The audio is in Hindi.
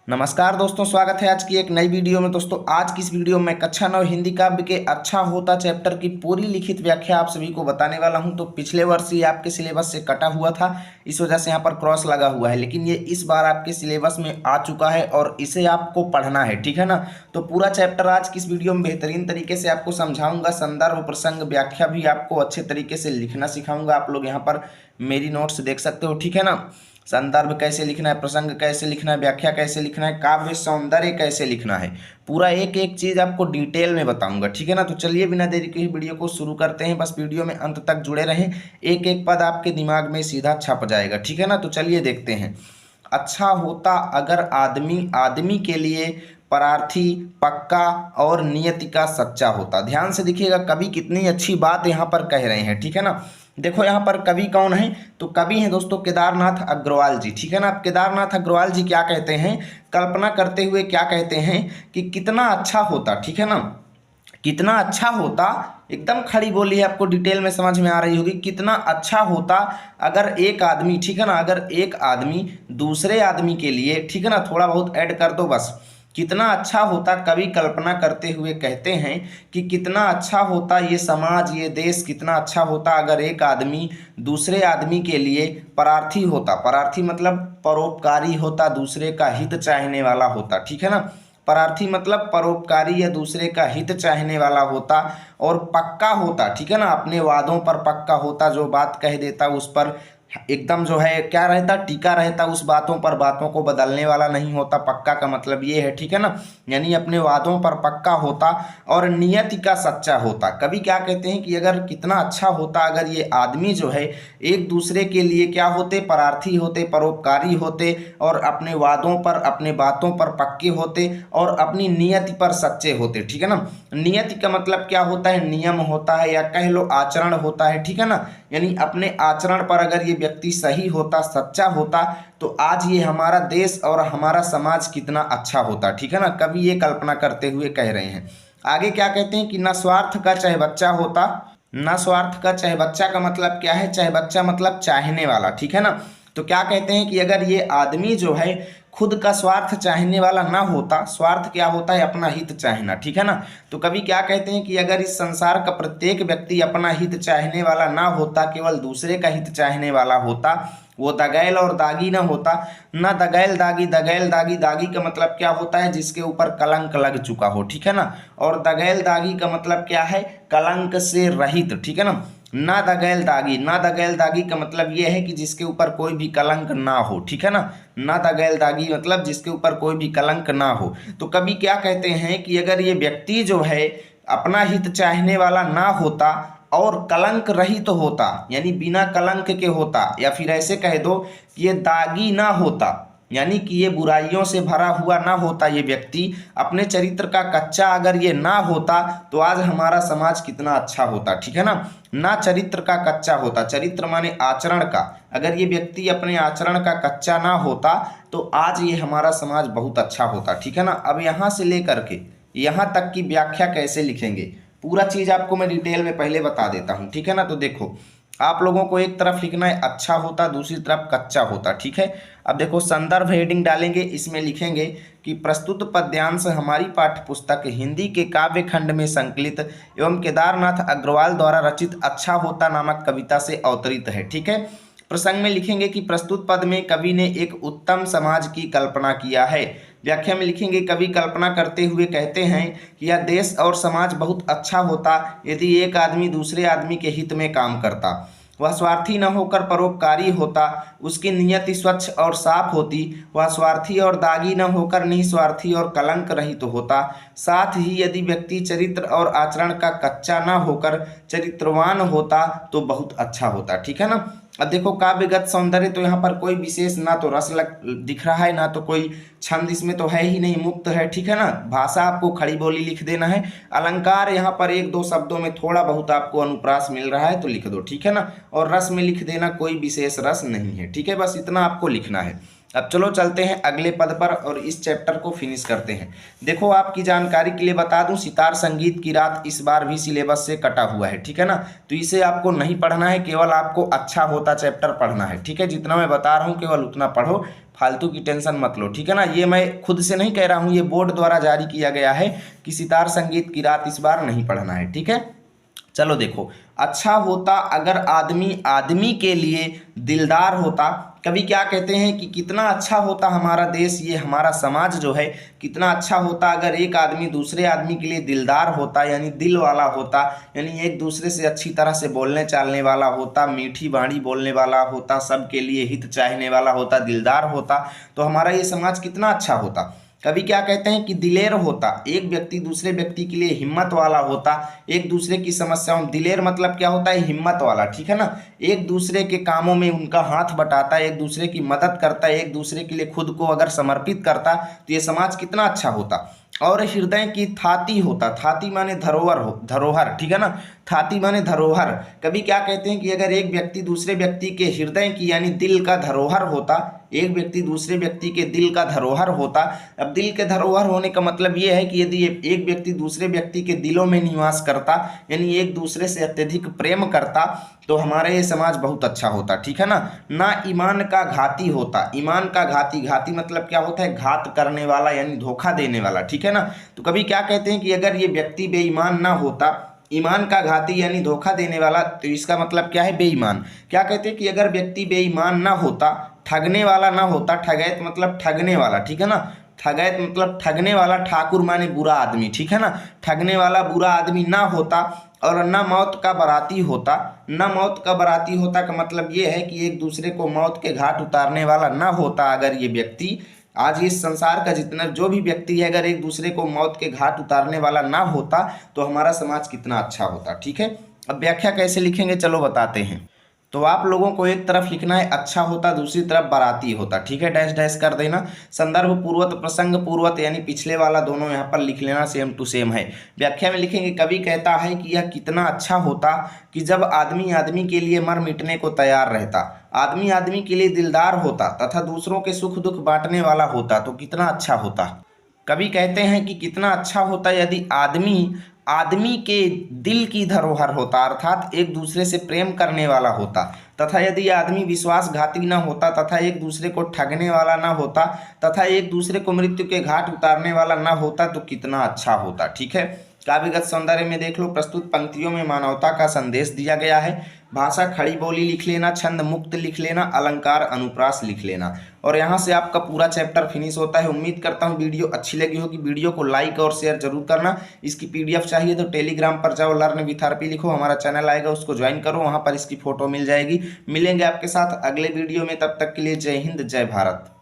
नमस्कार दोस्तों, स्वागत है आज की एक नई वीडियो में। दोस्तों आज की इस वीडियो में कक्षा 9 हिंदी काव्य के अच्छा होता चैप्टर की पूरी लिखित व्याख्या आप सभी को बताने वाला हूं। तो पिछले वर्ष ये आपके सिलेबस से कटा हुआ था, इस वजह से यहाँ पर क्रॉस लगा हुआ है, लेकिन ये इस बार आपके सिलेबस में आ चुका है और इसे आपको पढ़ना है, ठीक है ना। तो पूरा चैप्टर आज की इस वीडियो में बेहतरीन तरीके से आपको समझाऊंगा। संदर्भ, प्रसंग, व्याख्या भी आपको अच्छे तरीके से लिखना सिखाऊंगा। आप लोग यहाँ पर मेरी नोट्स देख सकते हो, ठीक है ना। संदर्भ कैसे लिखना है, प्रसंग कैसे लिखना है, व्याख्या कैसे लिखना है, काव्य सौंदर्य कैसे लिखना है, पूरा एक एक चीज आपको डिटेल में बताऊंगा, ठीक है ना। तो चलिए बिना देरी के वीडियो को शुरू करते हैं। बस वीडियो में अंत तक जुड़े रहें, एक एक पद आपके दिमाग में सीधा छप जाएगा, ठीक है ना। तो चलिए देखते हैं। अच्छा होता अगर आदमी आदमी के लिए परार्थी, पक्का और नियति का सच्चा होता। ध्यान से देखिएगा, कवि कितनी अच्छी बात यहाँ पर कह रहे हैं, ठीक है ना। देखो यहाँ पर कवि कौन है, तो कवि हैं दोस्तों केदारनाथ अग्रवाल जी, ठीक है ना। अब केदारनाथ अग्रवाल जी क्या कहते हैं, कल्पना करते हुए क्या कहते हैं कि कितना अच्छा होता, ठीक है ना। कितना अच्छा होता, एकदम खड़ी बोली है, आपको डिटेल में समझ में आ रही होगी। कितना अच्छा होता अगर एक आदमी, ठीक है ना, अगर एक आदमी दूसरे आदमी के लिए, ठीक है ना, थोड़ा बहुत ऐड कर दो बस। कितना अच्छा होता, कवि कल्पना करते हुए कहते हैं कि कितना अच्छा होता ये समाज, ये देश कितना अच्छा होता अगर एक आदमी दूसरे आदमी के लिए परार्थी होता। परार्थी मतलब परोपकारी होता, दूसरे का हित चाहने वाला होता, ठीक है ना। परार्थी मतलब परोपकारी या दूसरे का हित चाहने वाला होता, और पक्का होता, ठीक है ना, अपने वादों पर पक्का होता, जो बात कह देता उस पर एकदम जो है क्या रहता, टीका रहता, उस बातों पर, बातों को बदलने वाला नहीं होता। पक्का का मतलब ये है, ठीक है ना, यानी अपने वादों पर पक्का होता और नियति का सच्चा होता। कवि क्या कहते हैं कि अगर कितना अच्छा होता अगर ये आदमी जो है एक दूसरे के लिए क्या होते, परार्थी होते, परोपकारी होते, और अपने वादों पर, अपने बातों पर पक्के होते और अपनी नियति पर सच्चे होते, ठीक है ना। नियति का मतलब क्या होता है, नियम होता है या कह लो आचरण होता है, ठीक है ना। यानी अपने आचरण पर अगर ये व्यक्ति सही होता, सच्चा होता, तो आज ये हमारा देश और हमारा समाज कितना अच्छा होता, ठीक है ना। कवि ये कल्पना करते हुए कह रहे हैं। आगे क्या कहते हैं कि न स्वार्थ का चाहे बच्चा होता। न स्वार्थ का चाहे बच्चा का मतलब क्या है, चाहे बच्चा मतलब चाहने वाला, ठीक है ना। तो क्या कहते हैं कि अगर ये आदमी जो है खुद का स्वार्थ चाहने वाला ना होता। स्वार्थ क्या होता है, अपना हित चाहना, ठीक है ना। तो कभी क्या कहते हैं कि अगर इस संसार का प्रत्येक व्यक्ति अपना हित चाहने वाला ना होता, केवल दूसरे का हित चाहने वाला होता, वो दगैल और दागी ना होता। ना दगैल दागी, दगैल दागी, दागी का मतलब क्या होता है, जिसके ऊपर कलंक लग चुका हो, ठीक है ना। और दगैल दागी का मतलब क्या है, कलंक से रहित, ठीक है ना। ना दगैल दागी, ना दगैल दागी का मतलब ये है कि जिसके ऊपर कोई भी कलंक ना हो, ठीक है ना। ना दगैल दागी मतलब जिसके ऊपर कोई भी कलंक ना हो। तो कभी क्या कहते हैं कि अगर ये व्यक्ति जो है अपना हित चाहने वाला ना होता और कलंक रहित तो होता, यानी बिना कलंक के होता, या फिर ऐसे कह दो कि ये दागी ना होता, यानी कि ये बुराइयों से भरा हुआ ना होता, ये व्यक्ति अपने चरित्र का कच्चा अगर ये ना होता, तो आज हमारा समाज कितना अच्छा होता, ठीक है ना। ना चरित्र का कच्चा होता, चरित्र माने आचरण का, अगर ये व्यक्ति अपने आचरण का कच्चा ना होता, तो आज ये हमारा समाज बहुत अच्छा होता, ठीक है ना। अब यहाँ से लेकर के यहाँ तक की व्याख्या कैसे लिखेंगे, पूरा चीज आपको मैं डिटेल में पहले बता देता हूँ, ठीक है ना। तो देखो, आप लोगों को एक तरफ लिखना है अच्छा होता, दूसरी तरफ कच्चा होता, ठीक है। अब देखो, संदर्भ हेडिंग डालेंगे, इसमें लिखेंगे कि प्रस्तुत पद्यांश हमारी पाठ्य पुस्तक हिंदी के काव्य खंड में संकलित एवं केदारनाथ अग्रवाल द्वारा रचित अच्छा होता नामक कविता से अवतरित है, ठीक है। प्रसंग में लिखेंगे कि प्रस्तुत पद में कवि ने एक उत्तम समाज की कल्पना किया है। व्याख्या में लिखेंगे कवि कल्पना करते हुए कहते हैं कि यह देश और समाज बहुत अच्छा होता यदि एक आदमी दूसरे आदमी के हित में काम करता, वह स्वार्थी न होकर परोपकारी होता, उसकी नियति स्वच्छ और साफ होती, वह स्वार्थी और दागी न होकर निस्वार्थी और कलंक रहित तो होता। साथ ही यदि व्यक्ति चरित्र और आचरण का कच्चा न होकर चरित्रवान होता तो बहुत अच्छा होता, ठीक है ना। अब देखो, काव्यगत सौंदर्य तो यहाँ पर कोई विशेष ना तो रस दिख रहा है, ना तो कोई छंद इसमें तो है ही नहीं, मुक्त है, ठीक है ना। भाषा आपको खड़ी बोली लिख देना है। अलंकार यहाँ पर एक दो शब्दों में थोड़ा बहुत आपको अनुप्रास मिल रहा है तो लिख दो, ठीक है ना। और रस में लिख देना, कोई विशेष रस नहीं है, ठीक है, बस इतना आपको लिखना है। अब चलो चलते हैं अगले पद पर और इस चैप्टर को फिनिश करते हैं। देखो, आपकी जानकारी के लिए बता दूं, सितार संगीत की रात इस बार भी सिलेबस से कटा हुआ है, ठीक है ना। तो इसे आपको नहीं पढ़ना है, केवल आपको अच्छा होता चैप्टर पढ़ना है, ठीक है। जितना मैं बता रहा हूँ केवल उतना पढ़ो, फालतू की टेंशन मत लो, ठीक है ना। ये मैं खुद से नहीं कह रहा हूँ, ये बोर्ड द्वारा जारी किया गया है कि सितार संगीत की रात इस बार नहीं पढ़ना है, ठीक है। चलो देखो, अच्छा होता अगर आदमी आदमी के लिए दिलदार होता। कभी क्या कहते हैं कि कितना अच्छा होता हमारा देश, ये हमारा समाज जो है कितना अच्छा होता अगर एक आदमी दूसरे आदमी के लिए दिलदार होता, यानी दिल वाला होता, यानी एक दूसरे से अच्छी तरह से बोलने चालने वाला होता, मीठी बाणी बोलने वाला होता, सबके लिए हित चाहने वाला होता, दिलदार होता, तो हमारा ये समाज कितना अच्छा होता। कभी क्या कहते हैं कि दिलेर होता, एक व्यक्ति दूसरे व्यक्ति के लिए हिम्मत वाला होता, एक दूसरे की समस्याओं, दिलेर मतलब क्या होता है, हिम्मत वाला, ठीक है ना। एक दूसरे के कामों में उनका हाथ बटाता, एक दूसरे की मदद करता, एक दूसरे के लिए खुद को अगर समर्पित करता, तो ये समाज कितना अच्छा होता। और हृदय की थाती होता, थाती माने धरोहर हो, धरोहर, ठीक है ना, थाती माने धरोहर। कभी क्या कहते हैं कि अगर एक व्यक्ति दूसरे व्यक्ति के हृदय की यानी दिल का धरोहर होता, एक व्यक्ति दूसरे व्यक्ति के दिल का धरोहर होता। अब दिल के धरोहर होने का मतलब ये है कि यदि एक व्यक्ति दूसरे व्यक्ति के दिलों में निवास करता, यानी एक दूसरे से अत्यधिक प्रेम करता, तो हमारा ये समाज बहुत अच्छा होता, ठीक है ना ईमान का घाती होता, ईमान का घाती, घाती मतलब क्या होता है, घात करने वाला यानी धोखा देने वाला, ठीक है ना। तो कभी क्या कहते हैं कि अगर ये व्यक्ति बेईमान ना होता, ईमान का घाती यानी धोखा देने वाला, तो इसका मतलब क्या है, बेईमान। क्या कहते हैं कि अगर व्यक्ति बेईमान ना होता, ठगने वाला ना होता, ठगैत मतलब ठगने वाला, ठीक है ना, ठगैत मतलब ठगने वाला, ठाकुर माने बुरा आदमी, ठीक है ना, ठगने वाला बुरा आदमी ना होता, और न मौत का बराती होता। न मौत का बराती होता का मतलब ये है कि एक दूसरे को मौत के घाट उतारने वाला ना होता अगर ये व्यक्ति, आज इस संसार का जितना जो भी व्यक्ति है, अगर एक दूसरे को मौत के घाट उतारने वाला ना होता, तो हमारा समाज कितना अच्छा होता, ठीक है। अब व्याख्या कैसे लिखेंगे, चलो बताते हैं। तो आप लोगों को एक तरफ लिखना है अच्छा होता, दूसरी तरफ बाराती होता, ठीक है, डैश डैश कर देना। संदर्भ पूर्वत, प्रसंग पूर्वत यानी पिछले वाला दोनों यहाँ पर लिख लेना, सेम टू सेम है। व्याख्या में लिखेंगे, कवि कहता है कि यह कितना अच्छा होता कि जब आदमी आदमी के लिए मर मिटने को तैयार रहता, आदमी आदमी के लिए दिलदार होता तथा दूसरों के सुख दुख बांटने वाला होता, तो कितना अच्छा होता। कवि कहते हैं कि कितना अच्छा होता यदि आदमी आदमी के दिल की धरोहर होता, अर्थात एक दूसरे से प्रेम करने वाला होता, तथा यदि आदमी विश्वासघाती ना होता, तथा एक दूसरे को ठगने वाला ना होता, तथा एक दूसरे को मृत्यु के घाट उतारने वाला ना होता, तो कितना अच्छा होता, ठीक है। काव्यगत सौंदर्य में देख लो, प्रस्तुत पंक्तियों में मानवता का संदेश दिया गया है। भाषा खड़ी बोली लिख लेना, छंद मुक्त लिख लेना, अलंकार अनुप्रास लिख लेना, और यहाँ से आपका पूरा चैप्टर फिनिश होता है। उम्मीद करता हूँ वीडियो अच्छी लगी होगी, वीडियो को लाइक और शेयर जरूर करना। इसकी पीडीएफ चाहिए तो टेलीग्राम पर जाओ, लर्न विथ आरपी लिखो, हमारा चैनल आएगा, उसको ज्वाइन करो, वहाँ पर इसकी फोटो मिल जाएगी। मिलेंगे आपके साथ अगले वीडियो में, तब तक के लिए जय हिंद जय भारत।